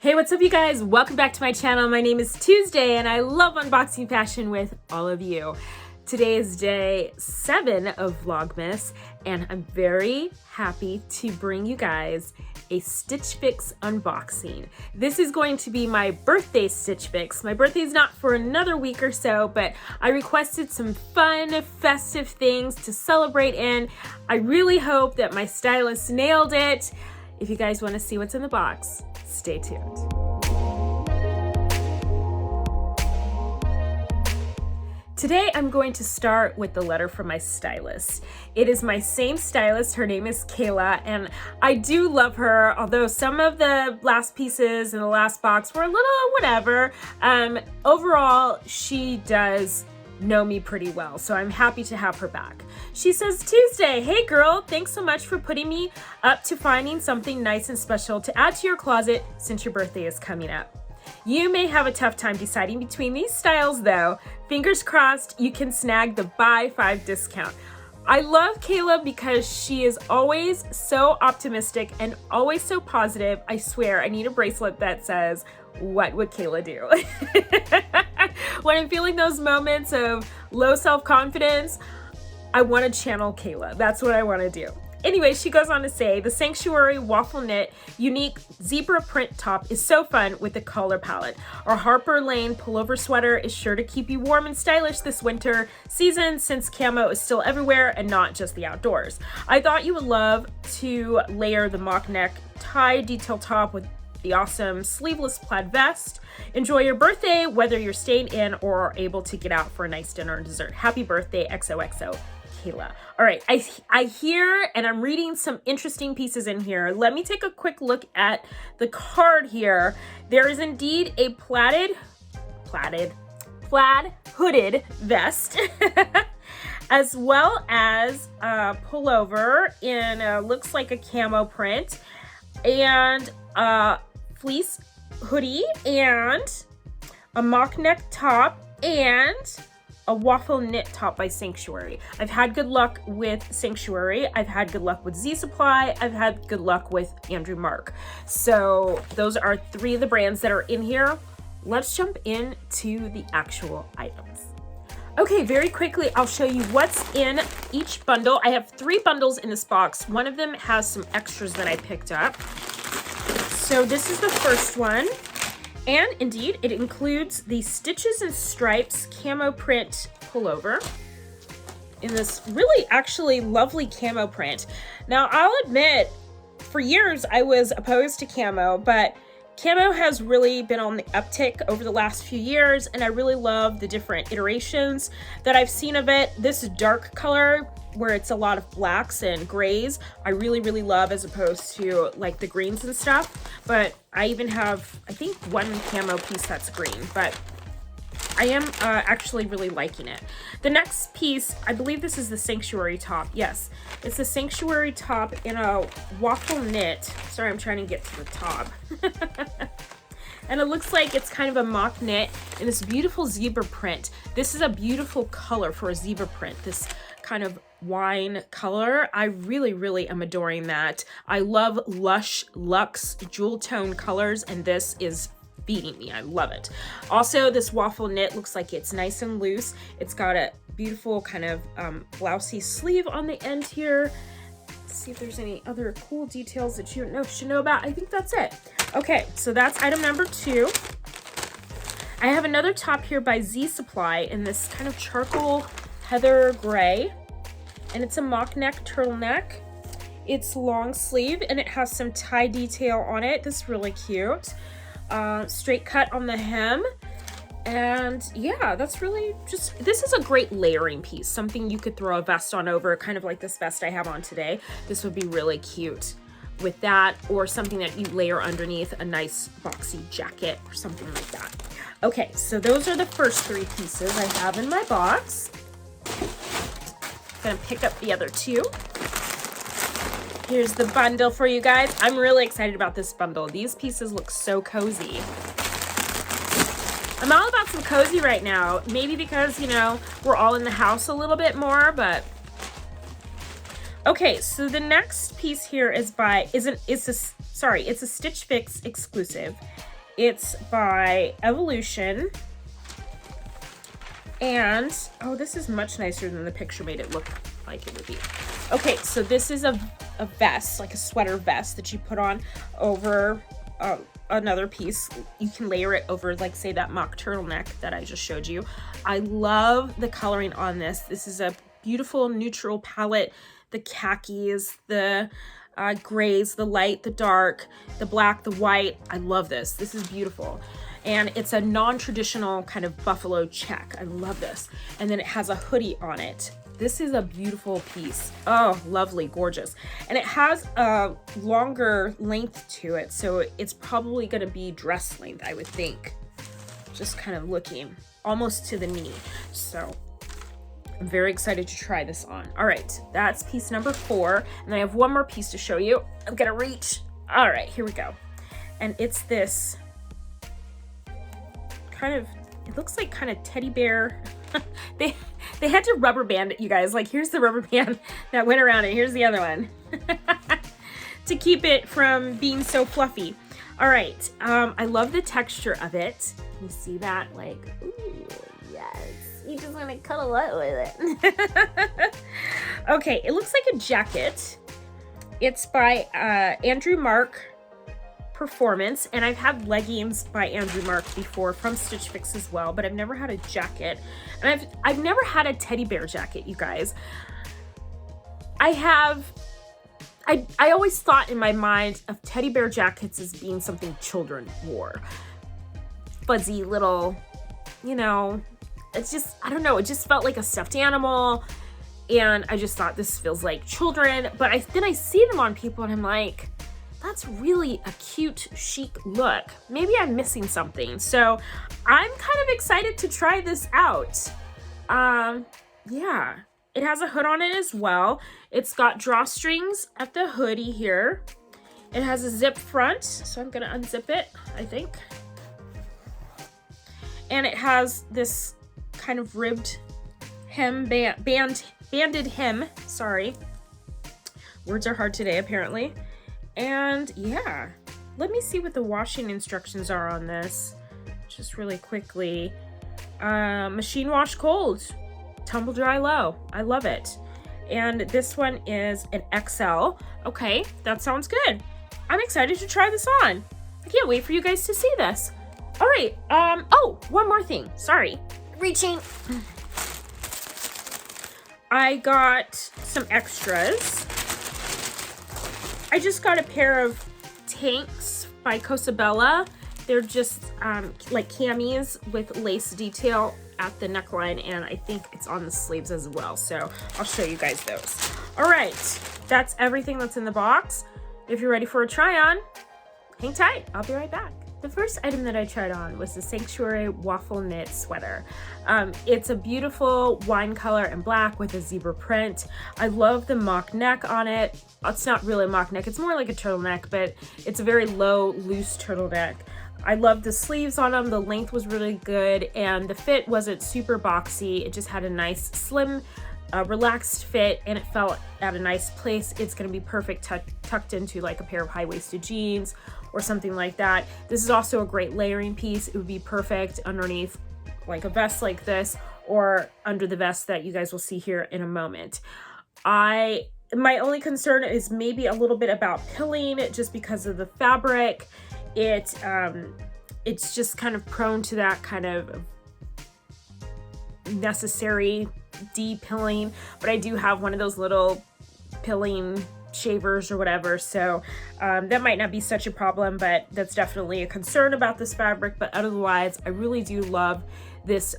Hey, what's up you guys? Welcome back to my channel. My name is Tuesday and I love unboxing fashion with all of you. Today is day 7 of Vlogmas and I'm very happy to bring you guys a Stitch Fix unboxing. This is going to be my birthday Stitch Fix. My birthday is not for another week or so, but I requested some fun, festive things to celebrate in. I really hope that my stylist nailed it. If you guys want to see what's in the box, stay tuned. Today I'm going to start with the letter from my stylist. It is my same stylist, her name is Kayla, and I do love her, although some of the last pieces in the last box were a little whatever. Overall, she does know me pretty well, so I'm happy to have her back. She says, Tuesday, hey girl, thanks so much for putting me up to finding something nice and special to add to your closet since your birthday is coming up. You may have a tough time deciding between these styles though. Fingers crossed you can snag the buy 5 discount. I love Kayla because she is always so optimistic and always so positive. I swear I need a bracelet that says, what would Kayla do? When I'm feeling those moments of low self-confidence, I want to channel Kayla. That's what I want to do. Anyway, she goes on to say, the Sanctuary Waffle Knit unique zebra print top is so fun with the color palette. Our Harper Lane pullover sweater is sure to keep you warm and stylish this winter season since camo is still everywhere and not just the outdoors. I thought you would love to layer the Mockneck tie detail top with the awesome sleeveless plaid vest. Enjoy your birthday, whether you're staying in or are able to get out for a nice dinner and dessert. Happy birthday, XOXO. Kayla. All right, I hear and I'm reading some interesting pieces in here. Let me take a quick look at the card here. There is indeed a plaid hooded vest, as well as a pullover in looks like a camo print, and a fleece hoodie, and a mock neck top, and a waffle knit top by Sanctuary. I've had good luck with Sanctuary. I've had good luck with Z Supply. I've had good luck with Andrew Marc. So those are 3 of the brands that are in here. Let's jump into the actual items. Okay, very quickly, I'll show you what's in each bundle. I have 3 bundles in this box. One of them has some extras that I picked up. So this is the first one. And indeed, it includes the Stitches and Stripes camo print pullover in this really actually lovely camo print. Now, I'll admit, for years I was opposed to camo, but camo has really been on the uptick over the last few years, and I really love the different iterations that I've seen of it. This dark color, where it's a lot of blacks and grays, I really love, as opposed to like the greens and stuff. But I even have, I think, one camo piece that's green, but I am actually really liking it. The next piece, I believe this is the Sanctuary top. Yes, it's the Sanctuary top in a waffle knit. Sorry, I'm trying to get to the top. And it looks like it's kind of a mock knit in this beautiful zebra print. This is a beautiful color for a zebra print, this kind of wine color. I really am adoring that. I love lush luxe jewel tone colors, and this is beating me. I love it. Also, this waffle knit looks like it's nice and loose. It's got a beautiful kind of blousey sleeve on the end here. Let's see if there's any other cool details that you should know about. I think that's it. Okay, so that's item number 2. I have another top here by Z Supply in this kind of charcoal heather gray, and it's a mock neck turtleneck. It's long sleeve and it has some tie detail on it. This is really cute. Straight cut on the hem, and yeah, that's really just, this is a great layering piece, something you could throw a vest on over, kind of like this vest I have on today. This would be really cute with that, or something that you layer underneath a nice boxy jacket or something like that. Okay, so those are the first 3 pieces I have in my box. Gonna pick up the other 2. Here's the bundle for you guys. I'm really excited about this bundle. These pieces look so cozy. I'm all about some cozy right now. Maybe because, you know, we're all in the house a little bit more, but okay, so the next piece here is it's a Stitch Fix exclusive. It's by Evolution. And, oh, this is much nicer than the picture made it look like it would be. Okay, so this is a vest, like a sweater vest that you put on over another piece. You can layer it over, like, say, that mock turtleneck that I just showed you. I love the coloring on this. This is a beautiful neutral palette. The khakis, the grays, the light, the dark, the black, the white. I love this. This is beautiful. And it's a non-traditional kind of buffalo check. I love this. And then it has a hoodie on it. This is a beautiful piece. Oh, lovely, gorgeous. And it has a longer length to it, so it's probably gonna be dress length, I would think. Just kind of looking almost to the knee. So I'm very excited to try this on. All right, that's piece number 4. And I have one more piece to show you. I'm gonna reach. All right, here we go. And it's this kind of, it looks like kind of teddy bear. They had to rubber band it, you guys. Like, here's the rubber band that went around it. Here's the other one to keep it from being so fluffy. All right, I love the texture of it. You see that? Like, ooh, yes. You just want to cuddle up with it. Okay, it looks like a jacket. It's by Andrew Marc Performance, and I've had leggings by Andrew Marc before from Stitch Fix as well, but I've never had a jacket. And I've never had a teddy bear jacket, you guys. I always thought in my mind of teddy bear jackets as being something children wore. Fuzzy little, you know, it's just, I don't know, it just felt like a stuffed animal, and I just thought this feels like children. But then I see them on people and I'm like, that's really a cute, chic look. Maybe I'm missing something. So I'm kind of excited to try this out. Yeah, it has a hood on it as well. It's got drawstrings at the hoodie here. It has a zip front, so I'm gonna unzip it, I think. And it has this kind of ribbed hem, banded hem, sorry. Words are hard today, apparently. And yeah, let me see what the washing instructions are on this, just really quickly. Machine wash cold, tumble dry low. I love it. And this one is an XL. Okay, that sounds good. I'm excited to try this on. I can't wait for you guys to see this. All right, oh, one more thing, sorry. Reaching. I got some extras. I just got a pair of tanks by Cosabella. They're just like camis with lace detail at the neckline, and I think it's on the sleeves as well. So I'll show you guys those. All right, that's everything that's in the box. If you're ready for a try on, hang tight. I'll be right back. The first item that I tried on was the Sanctuary Waffle Knit Sweater. It's a beautiful wine color and black with a zebra print. I love the mock neck on it. It's not really a mock neck, it's more like a turtleneck, but it's a very low, loose turtleneck. I love the sleeves on them. The length was really good, and the fit wasn't super boxy. It just had a nice, slim, relaxed fit, and it felt at a nice place. It's gonna be perfect tucked into like a pair of high-waisted jeans or something like that. This is also a great layering piece. It would be perfect underneath like a vest like this, or under the vest that you guys will see here in a moment. My only concern is maybe a little bit about pilling, just because of the fabric. It's just kind of prone to that kind of necessary de-pilling, but I do have one of those little pilling shavers or whatever, so that might not be such a problem, but that's definitely a concern about this fabric. But otherwise, I really do love this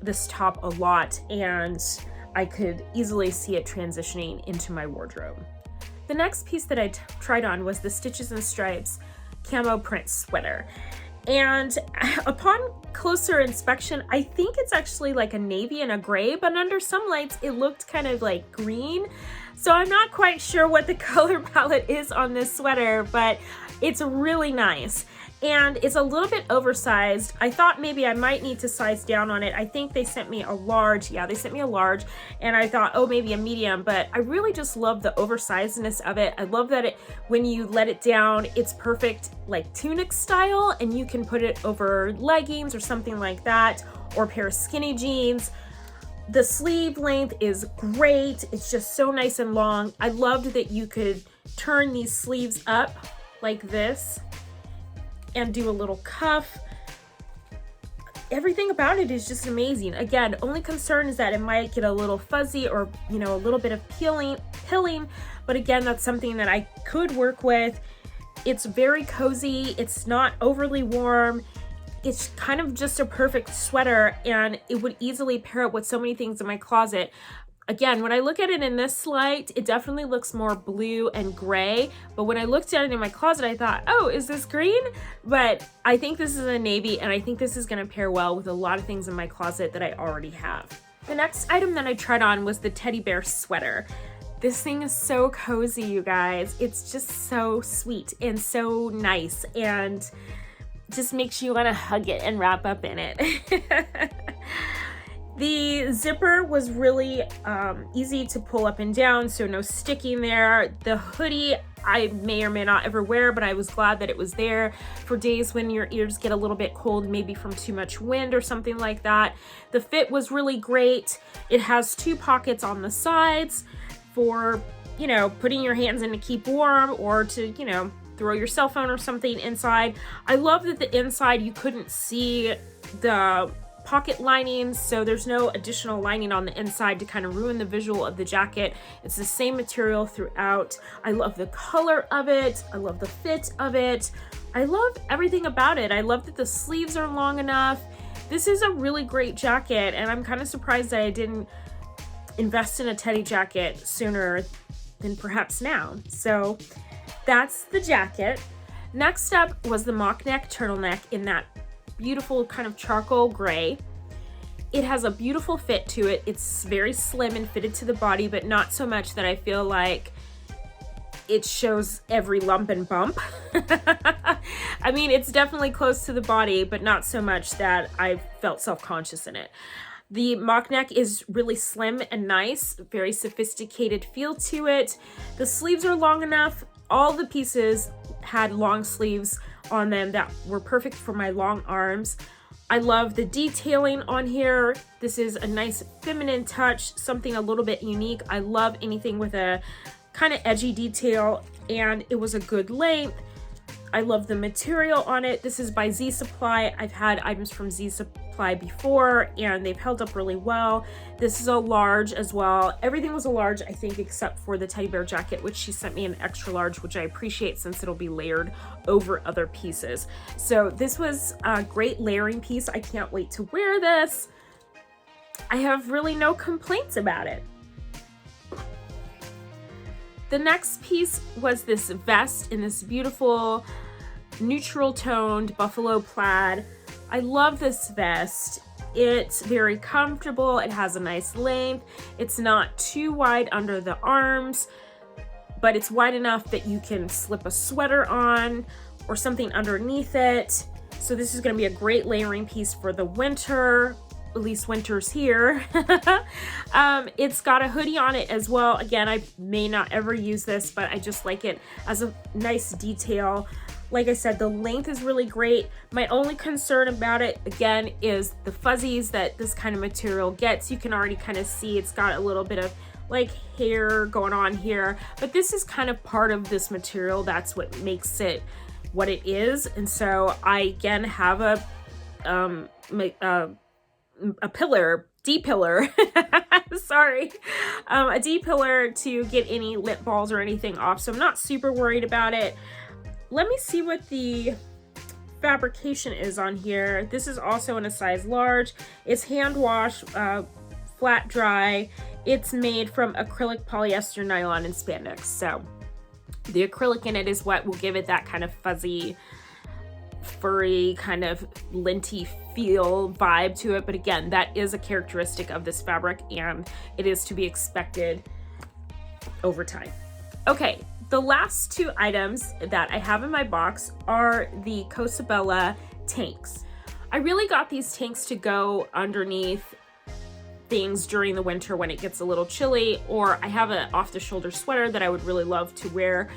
this top a lot, and I could easily see it transitioning into my wardrobe. The next piece that I tried on was the Stitches and Stripes camo print sweater, and upon closer inspection, I think it's actually like a navy and a gray, but under some lights it looked kind of like green. So I'm not quite sure what the color palette is on this sweater, but it's really nice. and it's a little bit oversized. I thought maybe I might need to size down on it. I think they sent me a large. Yeah, they sent me a large, and I thought, oh, maybe a medium, but I really just love the oversizedness of it. I love that when you let it down, it's perfect like tunic style, and you can put it over leggings or something like that, or a pair of skinny jeans. The sleeve length is great. It's just so nice and long. I loved that you could turn these sleeves up like this and do a little cuff. Everything about it is just amazing. Again, only concern is that it might get a little fuzzy or, you know, a little bit of pilling, but again, that's something that I could work with. It's very cozy. It's not overly warm. It's kind of just a perfect sweater, and it would easily pair up with so many things in my closet. Again, when I look at it in this light, it definitely looks more blue and gray, but when I looked at it in my closet, I thought, oh, is this green? But I think this is a navy, and I think this is gonna pair well with a lot of things in my closet that I already have. The next item that I tried on was the teddy bear sweater. This thing is so cozy, you guys. It's just so sweet and so nice, and just makes you wanna hug it and wrap up in it. The zipper was really easy to pull up and down, so no sticking there. The hoodie I may or may not ever wear, but I was glad that it was there for days when your ears get a little bit cold, maybe from too much wind or something like that. The fit was really great. It has 2 pockets on the sides for, you know, putting your hands in to keep warm, or to, you know, throw your cell phone or something inside. I love that the inside you couldn't see the pocket linings, so there's no additional lining on the inside to kind of ruin the visual of the jacket. It's the same material throughout. I love the color of it. I love the fit of it. I love everything about it. I love that the sleeves are long enough. This is a really great jacket, and I'm kind of surprised that I didn't invest in a teddy jacket sooner than perhaps now. So that's the jacket. Next up was the Mockneck turtleneck in that beautiful kind of charcoal gray. It has a beautiful fit to it. It's very slim and fitted to the body, but not so much that I feel like it shows every lump and bump. I mean, it's definitely close to the body, but not so much that I felt self-conscious in it. The mock neck is really slim and nice, very sophisticated feel to it. The sleeves are long enough. All the pieces had long sleeves on them that were perfect for my long arms. I love the detailing on here. This is a nice feminine touch, something a little bit unique. I love anything with a kind of edgy detail, and it was a good length. I love the material on it. This is by Z Supply. I've had items from Z Supply before, and they've held up really well. This is a large as well. Everything was a large, I think, except for the teddy bear jacket, which she sent me an extra large, which I appreciate since it'll be layered over other pieces. So this was a great layering piece. I can't wait to wear this. I have really no complaints about it. The next piece was this vest in this beautiful neutral toned buffalo plaid. I love this vest. It's very comfortable. It has a nice length. It's not too wide under the arms, but it's wide enough that you can slip a sweater on or something underneath it. So this is going to be a great layering piece for the winter. At least winter's here. It's got a hoodie on it as well. Again, I may not ever use this, but I just like it as a nice detail. Like I said, the length is really great. My only concern about it, again, is the fuzzies that this kind of material gets. You can already kind of see it's got a little bit of like hair going on here, but this is kind of part of this material. That's what makes it what it is. And so I, again, have a D-pillar, sorry, a D-pillar to get any lip balls or anything off, so I'm not super worried about it. Let me see what the fabrication is on here. This is also in a size large. It's hand wash, flat dry. It's made from acrylic, polyester, nylon, and spandex, so the acrylic in it is what will give it that kind of fuzzy, furry, kind of linty feel vibe to it. But again, that is a characteristic of this fabric, and it is to be expected over time. Okay, The last two items that I have in my box are the Cosabella tanks. I really got these tanks to go underneath things during the winter when it gets a little chilly, or I have an off-the-shoulder sweater that I would really love to wear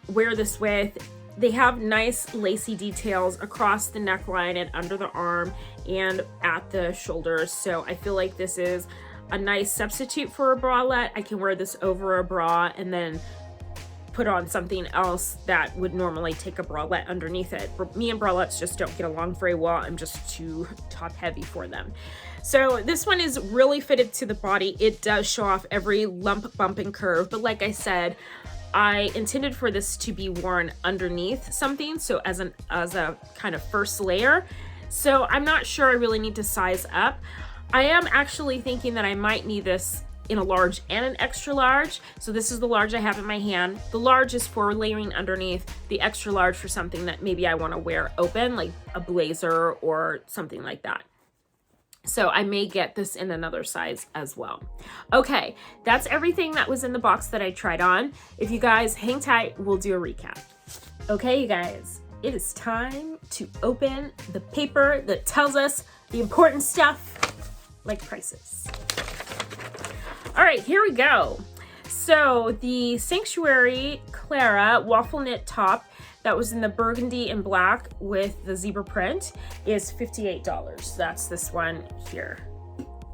this with. They have nice lacy details across the neckline and under the arm and at the shoulders, so I feel like this is a nice substitute for a bralette. I can wear this over a bra and then put on something else that would normally take a bralette underneath it. Me and bralettes just don't get along very well. I'm just too top heavy for them. So this one is really fitted to the body. It does show off every lump, bump, and curve, but like I said, I intended for this to be worn underneath something, so as a kind of first layer. So I'm not sure I really need to size up. I am actually thinking that I might need this in a large and an extra large. So this is the large I have in my hand. The large is for layering underneath, the extra large for something that maybe I want to wear open, like a blazer or something like that. So I may get this in another size as well. Okay, that's everything that was in the box that I tried on. If you guys hang tight, we'll do a recap. Okay, you guys, it is time to open the paper that tells us the important stuff, like prices. All right, here we go. So the Sanctuary Clara waffle knit top that was in the burgundy and black with the zebra print is $58. That's this one here.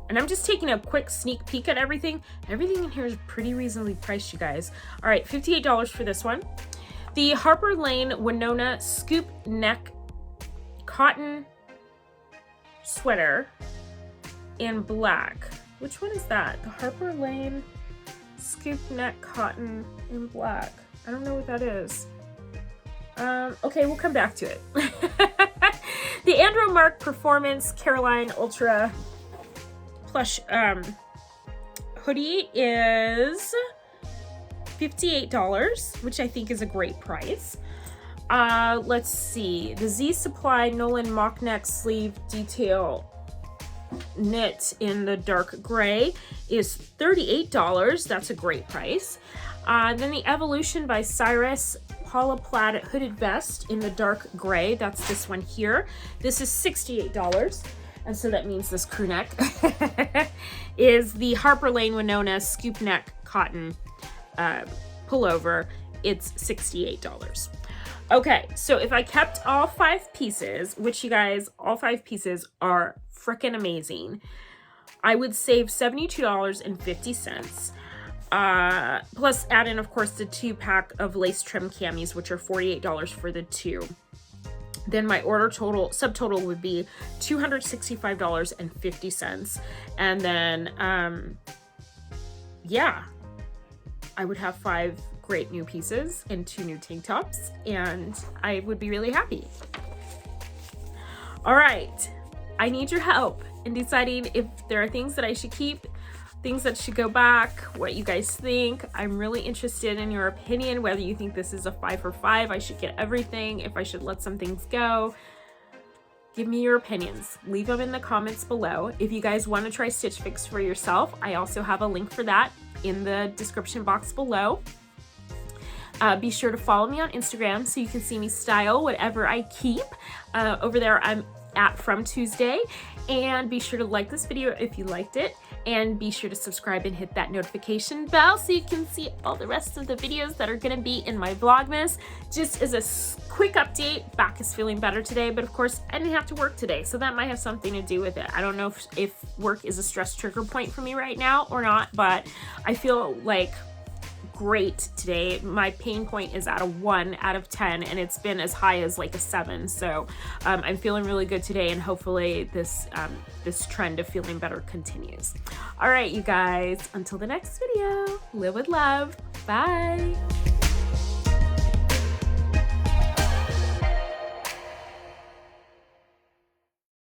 And I'm just taking a quick sneak peek at everything. Everything in here is pretty reasonably priced, you guys. All right, $58 for this one. The Harper Lane Wynona scoop neck cotton sweater in black. Which one is that? The Harper Lane scoop neck cotton in black. I don't know what that is. Okay, we'll come back to it. The Marc Performance Caroline Ulltra plush hoodie is $58, which I think is a great price. Let's see. The Z Supply Nolan Mockneck sleeve detail knit in the dark gray is $38. That's a great price. Then the Evolution by Cyrus Paula Plaid hooded vest in the dark gray. That's this one here. This is $68. And so that means this crew neck is the Harper Lane Wynona scoop neck cotton pullover. It's $68. Okay, so if I kept all 5 pieces, which you guys, all 5 pieces are freaking amazing, I would save $72.50. Plus add in, of course, the 2-pack of lace trim camis, which are $48 for the 2. Then my order total, subtotal would be $265.50. And then, yeah, I would have 5 great new pieces and 2 new tank tops, and I would be really happy. All right, I need your help in deciding if there are things that I should keep, things that should go back, what you guys think. I'm really interested in your opinion, whether you think this is a 5 for 5, I should get everything, if I should let some things go. Give me your opinions. Leave them in the comments below. If you guys want to try Stitch Fix for yourself, I also have a link for that in the description box below. Be sure to follow me on Instagram so you can see me style whatever I keep. Over there, I'm at From Tuesday. And be sure to like this video if you liked it. And be sure to subscribe and hit that notification bell so you can see all the rest of the videos that are going to be in my Vlogmas. Just as a quick update, back is feeling better today, but of course I didn't have to work today, so that might have something to do with it. I don't know if work is a stress trigger point for me right now or not, but I feel like great today. My pain point is at a 1 out of 10, and it's been as high as like a 7. So I'm feeling really good today, and hopefully this trend of feeling better continues. All right, you guys, until the next video, live with love. Bye.